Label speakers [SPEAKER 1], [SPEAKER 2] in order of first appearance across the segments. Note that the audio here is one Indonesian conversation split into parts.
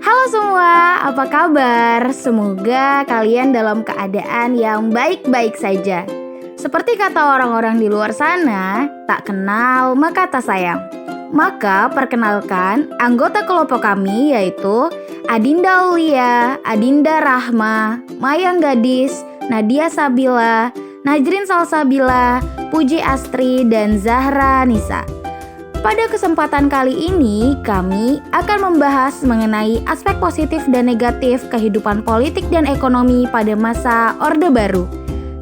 [SPEAKER 1] Halo semua, apa kabar? Semoga kalian dalam keadaan yang baik-baik saja. Seperti kata orang-orang di luar sana, tak kenal maka tak sayang. Maka perkenalkan anggota kelompok kami yaitu Adinda Aulia, Adinda Rahma, Mayang Gadis, Nadia Sabila, Najrin Salsabila, Puji Astri, dan Zahra Nisa. Pada kesempatan kali ini, kami akan membahas mengenai aspek positif dan negatif kehidupan politik dan ekonomi pada masa Orde Baru.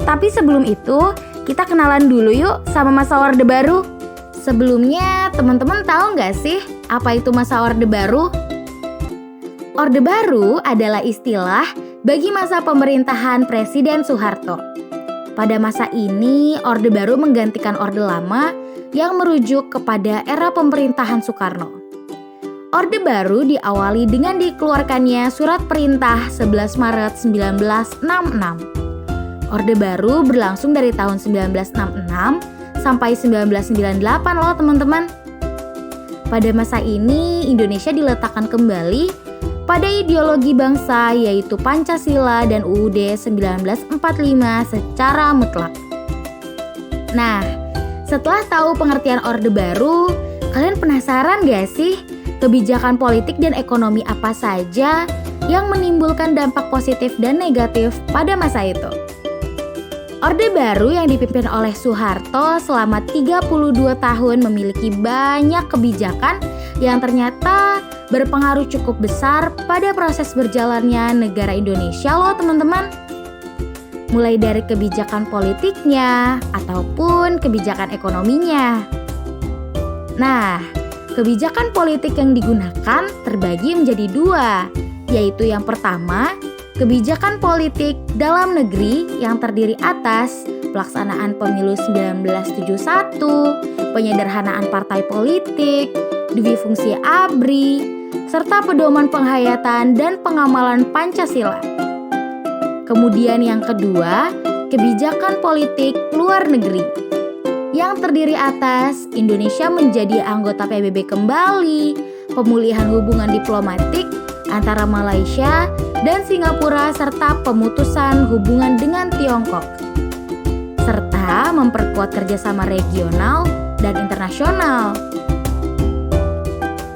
[SPEAKER 1] Tapi sebelum itu, kita kenalan dulu yuk sama masa Orde Baru. Sebelumnya, teman-teman tahu nggak sih apa itu masa Orde Baru? Orde Baru adalah istilah bagi masa pemerintahan Presiden Soeharto. Pada masa ini, Orde Baru menggantikan Orde Lama yang merujuk kepada era pemerintahan Soekarno. Orde Baru diawali dengan dikeluarkannya Surat Perintah 11 Maret 1966. Orde Baru berlangsung dari tahun 1966 sampai 1998 loh teman-teman. Pada masa ini, Indonesia diletakkan kembali pada ideologi bangsa yaitu Pancasila dan UUD 1945 secara mutlak. Nah, setelah tahu pengertian Orde Baru, kalian penasaran gak sih kebijakan politik dan ekonomi apa saja yang menimbulkan dampak positif dan negatif pada masa itu? Orde Baru yang dipimpin oleh Soeharto selama 32 tahun memiliki banyak kebijakan yang ternyata berpengaruh cukup besar pada proses berjalannya negara Indonesia loh teman-teman. Mulai dari kebijakan politiknya ataupun kebijakan ekonominya. Nah, kebijakan politik yang digunakan terbagi menjadi dua, yaitu yang pertama, kebijakan politik dalam negeri yang terdiri atas pelaksanaan pemilu 1971, penyederhanaan partai politik, duifungsi ABRI, serta pedoman penghayatan dan pengamalan Pancasila. Kemudian yang kedua, kebijakan politik luar negeri yang terdiri atas Indonesia menjadi anggota PBB kembali, pemulihan hubungan diplomatik antara Malaysia dan Singapura serta pemutusan hubungan dengan Tiongkok, serta memperkuat kerjasama regional dan internasional.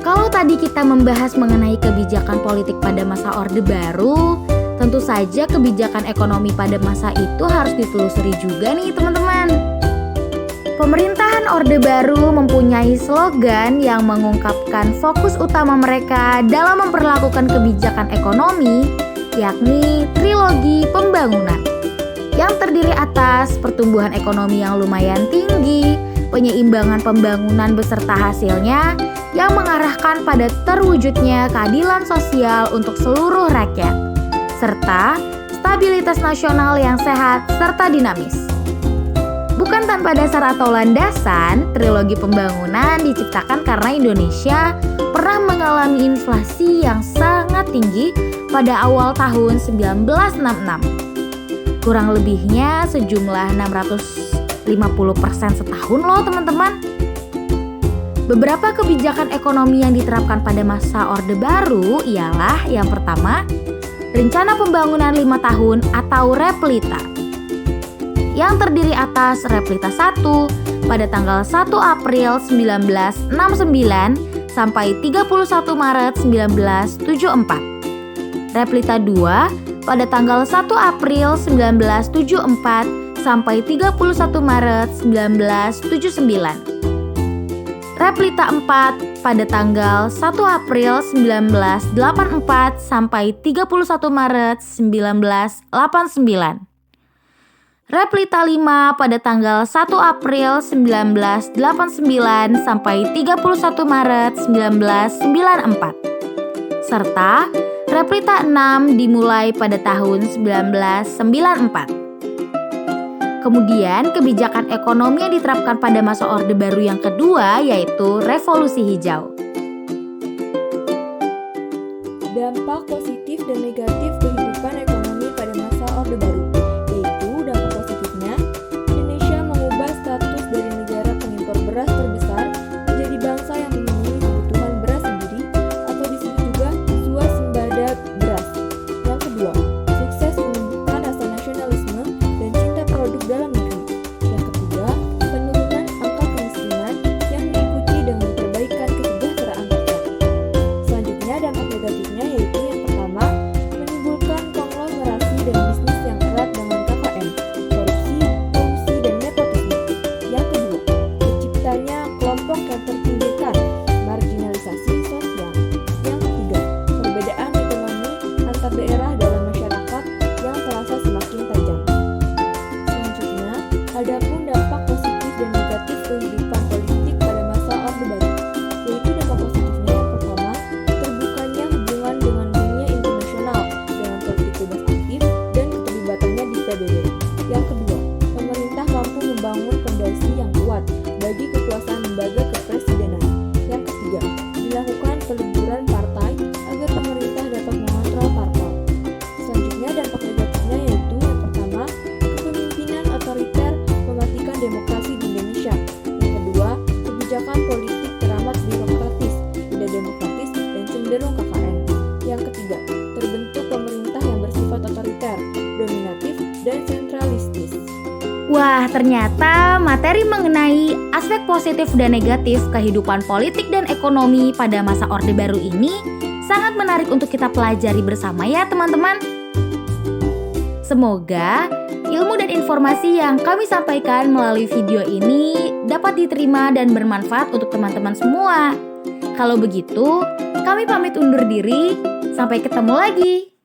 [SPEAKER 1] Kalau tadi kita membahas mengenai kebijakan politik pada masa Orde Baru, tentu saja kebijakan ekonomi pada masa itu harus ditelusuri juga nih teman-teman. Pemerintahan Orde Baru mempunyai slogan yang mengungkapkan fokus utama mereka dalam memperlakukan kebijakan ekonomi, yakni trilogi pembangunan, yang terdiri atas pertumbuhan ekonomi yang lumayan tinggi, penyeimbangan pembangunan beserta hasilnya yang mengarahkan pada terwujudnya keadilan sosial untuk seluruh rakyat, serta stabilitas nasional yang sehat serta dinamis. Bukan tanpa dasar atau landasan, trilogi pembangunan diciptakan karena Indonesia pernah mengalami inflasi yang sangat tinggi pada awal tahun 1966. Kurang lebihnya sejumlah 650% setahun loh teman-teman. Beberapa kebijakan ekonomi yang diterapkan pada masa Orde Baru ialah yang pertama, Rencana Pembangunan 5 Tahun atau REPLITA, yang terdiri atas REPLITA 1 pada tanggal 1 April 1969 sampai 31 Maret 1974. REPLITA 2 pada tanggal 1 April 1974 sampai 31 Maret 1979. REPLITA 4 pada tanggal 1 April 1984 sampai 31 Maret 1989. REPLITA 5 pada tanggal 1 April 1989 sampai 31 Maret 1994. Serta REPLITA 6 dimulai pada tahun 1994. Kemudian kebijakan ekonomi yang diterapkan pada masa Orde Baru yang kedua yaitu Revolusi Hijau.
[SPEAKER 2] Dampak positif dan negatif kehidupan ekonomi pada masa Orde Baru. Beras terbesar menjadi bangsa yang memenuhi kebutuhan beras sendiri atau disebut juga swasembada tidak demokratis dan cenderung KKN. Yang ketiga, terbentuk pemerintah yang bersifat otoriter, dominatif, dan sentralistis.
[SPEAKER 1] Wah, ternyata materi mengenai aspek positif dan negatif kehidupan politik dan ekonomi pada masa Orde Baru ini sangat menarik untuk kita pelajari bersama ya teman-teman. Semoga ilmu dan informasi yang kami sampaikan melalui video ini dapat diterima dan bermanfaat untuk teman-teman semua. Kalau begitu, kami pamit undur diri. Sampai ketemu lagi.